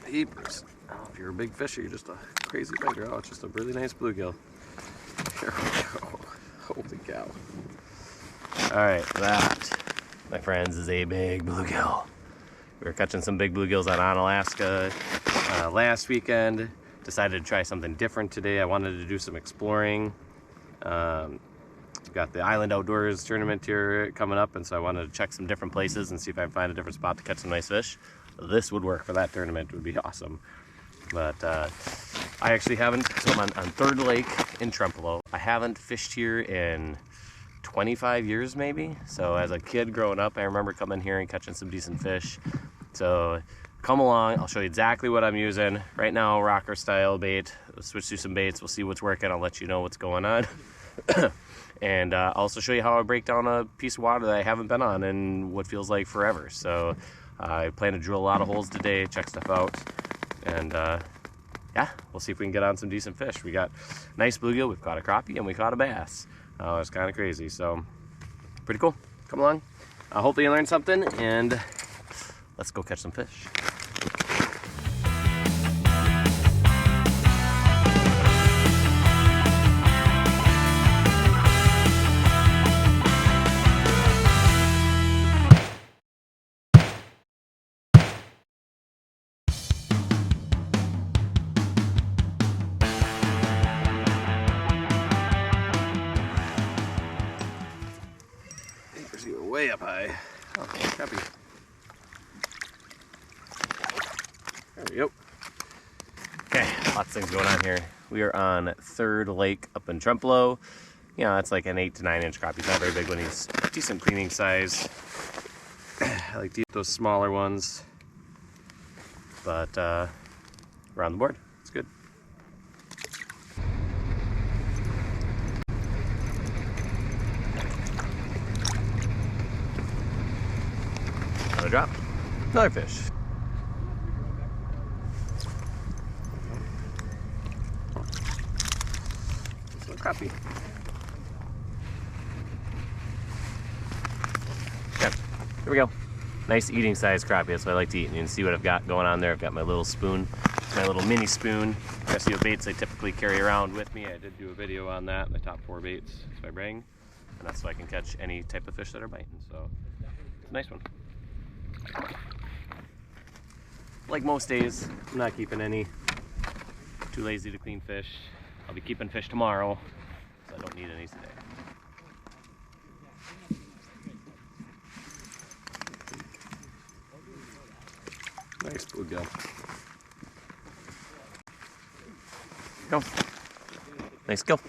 Jeepers. Oh, if you're a big fisher, you're just a crazy biter. Oh, it's just a really nice bluegill. Here we go. Holy cow. Alright, that, my friends, is a big bluegill. We were catching some big bluegills on Alaska last weekend. Decided to try something different today. I wanted to do some exploring. We've got the Island Outdoors tournament here coming up, and so I wanted to check some different places and see if I can find a different spot to catch some nice fish. This would work for that tournament. It would be awesome. But I actually haven't, so I'm on Third Lake in Trempealeau. I haven't fished here in 25 years maybe. So as a kid growing up, I remember coming here and catching some decent fish. So come along, I'll show you exactly what I'm using. Right now, rocker style bait. We'll switch through some baits, we'll see what's working, I'll let you know what's going on. And I'll also show you how I break down a piece of water that I haven't been on in what feels like forever. So I plan to drill a lot of holes today, check stuff out, and yeah, we'll see if we can get on some decent fish. We got nice bluegill, we've caught a crappie, and we caught a bass. It's kind of crazy, so pretty cool. Come along. Hopefully you learned something, and let's go catch some fish. Way up high. Oh, crappie. There we go. Okay, lots of things going on here. We are on Third Lake up in Trempealeau. You know, it's like an 8 to 9 inch crappie. He's not very big one. He's decent cleaning size. I like to eat those smaller ones. But we're on the board. It's good. Another drop. Another fish. It's a little crappie. Okay, here we go. Nice eating size crappie. That's what I like to eat. And you can see what I've got going on there. I've got my little spoon, my little mini spoon. The rest of the baits I typically carry around with me. I did do a video on that. My top 4 baits. That's what I bring. And that's so I can catch any type of fish that are biting. So it's a nice one. Like most days, I'm not keeping any. Too lazy to clean fish. I'll be keeping fish tomorrow, so I don't need any today. Nice bluegill. Go. Nice gill.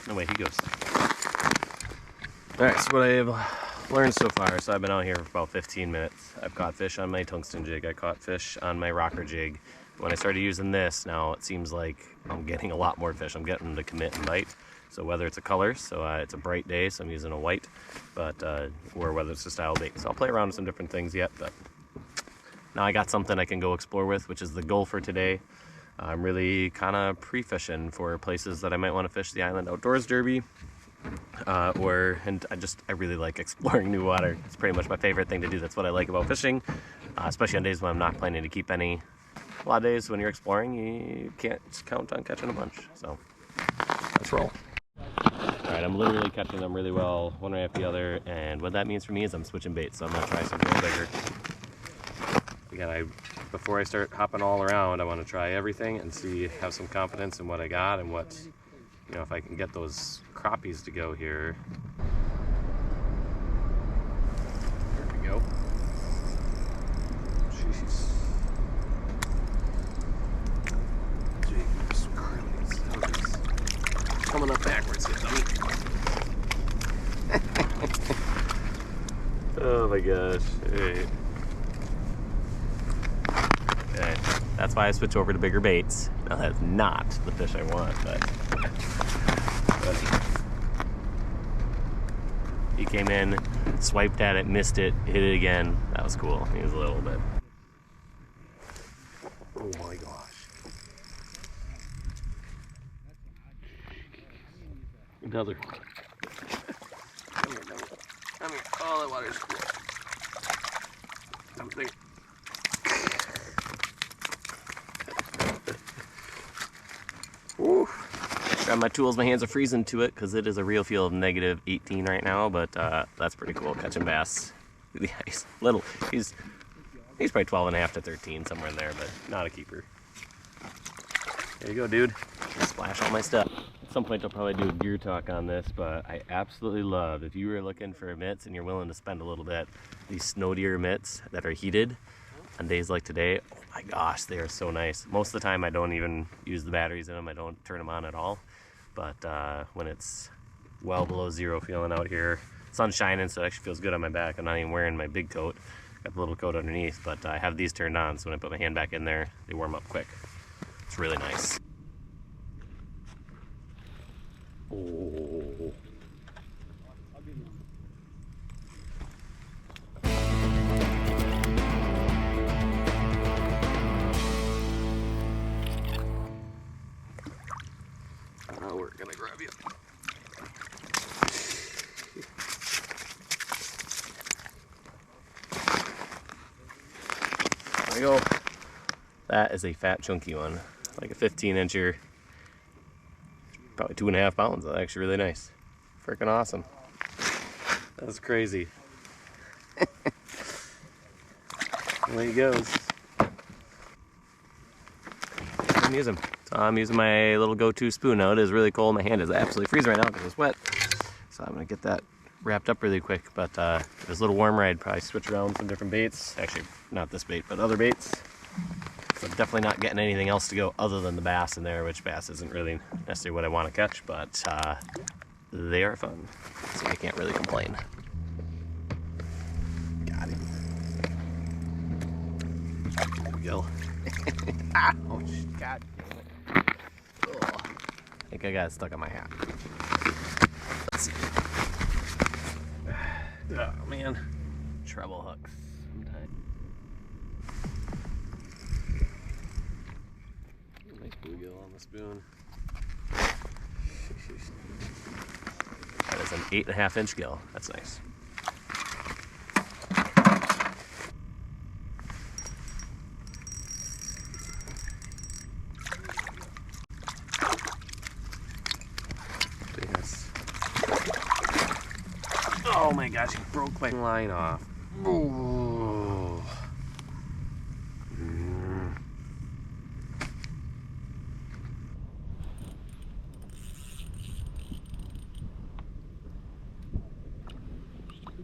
No way, he goes. Alright, so what I have learned so far, so I've been out here for about 15 minutes. I've caught fish on my tungsten jig, I caught fish on my rocker jig. When I started using this, now it seems like I'm getting a lot more fish. I'm getting them to commit and bite. So whether it's a color, so it's a bright day, so I'm using a white, but or whether it's a style bait. So I'll play around with some different things yet, but now I got something I can go explore with, which is the goal for today. I'm really kind of pre-fishing for places that I might want to fish the Island Outdoors Derby. And I really like exploring new water. It's pretty much my favorite thing to do. That's what I like about fishing, especially on days when I'm not planning to keep any. A lot of days when you're exploring, you can't count on catching a bunch. So let's roll. Alright, I'm literally catching them really well, one right after the other, and what that means for me is I'm switching baits, so I'm going to try something a little bigger. Again, before I start hopping all around, I want to try everything and have some confidence in what I got and what, you know, if I can get those crappies to go here. There we go. Jeez. Jeepers Christ. Coming up backwards here, dummy. Oh my gosh. Hey. Okay. That's why I switch over to bigger baits. Now that's not the fish I want, but he came in, swiped at it, missed it, hit it again. That was cool. He was a little bit. Oh my gosh. Another one. Come here, come here. Come here. Oh, that water's cool. something. Woo. Grab my tools, my hands are freezing to it because it is a real feel of -18 right now, but that's pretty cool catching bass. He's little, he's probably 12.5 to 13, somewhere in there, but not a keeper. There you go, dude. Splash all my stuff. At some point I'll probably do a gear talk on this, but I absolutely love, if you were looking for mitts and you're willing to spend a little bit, these snow deer mitts that are heated on days like today. Oh my gosh, they are so nice. Most of the time I don't even use the batteries in them. I don't turn them on at all. But when it's well below zero feeling out here, sun's shining, so it actually feels good on my back. I'm not even wearing my big coat. Got the little coat underneath, but I have these turned on, so when I put my hand back in there, they warm up quick. It's really nice. Oh. We're gonna grab you. There we go. That is a fat chunky one, like a 15-incher, probably 2.5 pounds. That's actually really nice. Freaking awesome. That's crazy. There he goes. I'm using. So I'm using my little go-to spoon now. It is really cold. My hand is absolutely freezing right now because it's wet. So I'm gonna get that wrapped up really quick. But if it was a little warmer, I'd probably switch around some different baits. Actually, not this bait, but other baits. So I'm definitely not getting anything else to go other than the bass in there, which bass isn't really necessarily what I want to catch, but they are fun. So I can't really complain. Got him. There we go. Oh, God damn it. Ugh. I think I got it stuck on my hat. Let's see. Oh, man. Treble hooks sometimes. Nice bluegill on the spoon. That is an 8.5-inch gill. That's nice. Oh my gosh, he broke my line off. Oh.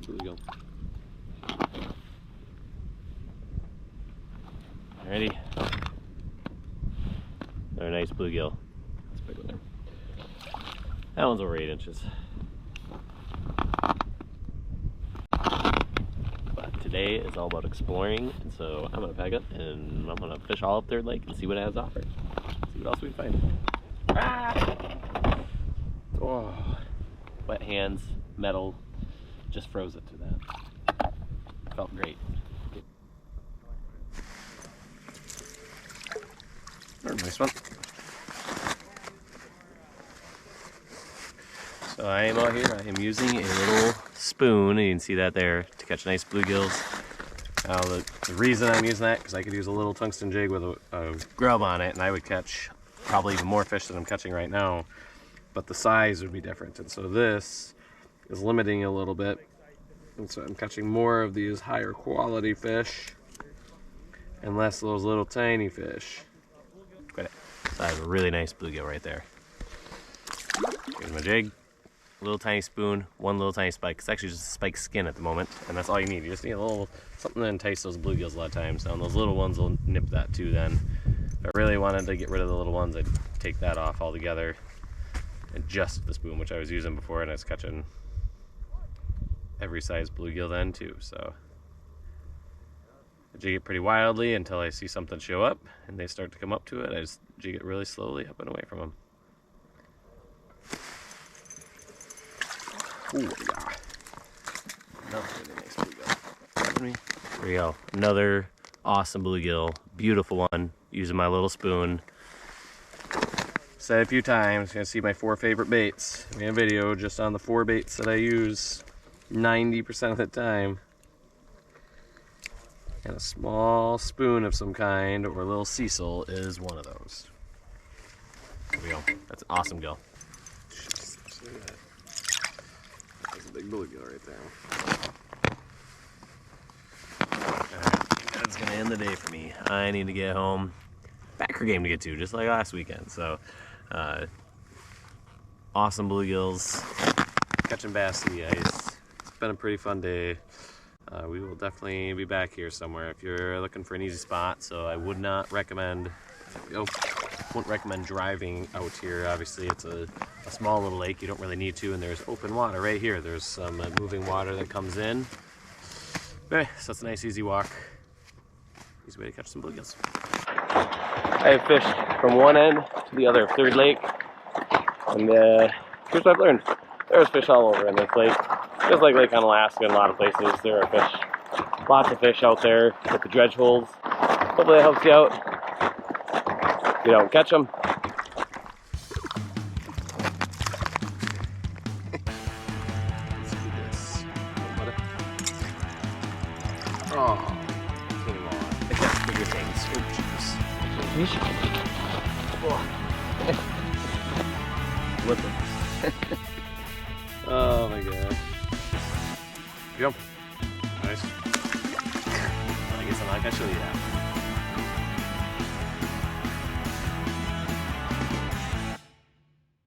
Here we go. Ready? Another nice bluegill. That's a big one there. That one's over 8 inches. Today is all about exploring, and so I'm gonna pack up and I'm gonna fish all up Third Lake and see what it has to offer. See what else we can find. Ah! Oh, wet hands, metal, just froze it to that. Felt great. Nice one. So I am out here, I am using a little spoon, and you can see that there, to catch nice bluegills. Now the reason I'm using that, because I could use a little tungsten jig with a grub on it, and I would catch probably even more fish than I'm catching right now, but the size would be different. And so this is limiting a little bit, and so I'm catching more of these higher quality fish, and less of those little tiny fish. Quit it. So I have a really nice bluegill right there. Here's my jig. Little tiny spoon, one little tiny spike. It's actually just a spike skin at the moment, and that's all you need. You just need a little something to entice those bluegills a lot of times. Now those little ones will nip that too then. If I really wanted to get rid of the little ones, I'd take that off altogether and just the spoon, which I was using before, and I was catching every size bluegill then too. So I jig it pretty wildly until I see something show up and they start to come up to it. I just jig it really slowly up and away from them. Oh yeah. Another really nice bluegill. There we go. Another awesome bluegill. Beautiful one. Using my little spoon. Said a few times, you're gonna see my 4 favorite baits. We have a video just on the 4 baits that I use 90% of the time. And a small spoon of some kind, or a little Cecil, is one of those. There we go. That's an awesome gill. Look at that. That's a big bluegill right there. Alright, that's gonna end the day for me. I need to get home. Backer game to get to, just like last weekend. So, awesome bluegills. Catching bass in the ice. It's been a pretty fun day. We will definitely be back here somewhere if you're looking for an easy spot. So I would not recommend, wouldn't recommend driving out here. Obviously, it's a small little lake. You don't really need to, and there's open water right here. There's some moving water that comes in. Okay, so it's a nice, easy walk. Easy way to catch some bluegills. I have fished from one end to the other, third lake, and here's what I've learned. There's fish all over in this lake. Just like Lake Onalaska and a lot of places, there are fish. Lots of fish out there with the dredge holes. Hopefully that helps you out. If you don't catch them. Let's do this. Oh, came on. I got bigger things. Oh, jeez. Flip it. Oh my god. Yep. Nice. I guess I'm not gonna show you that.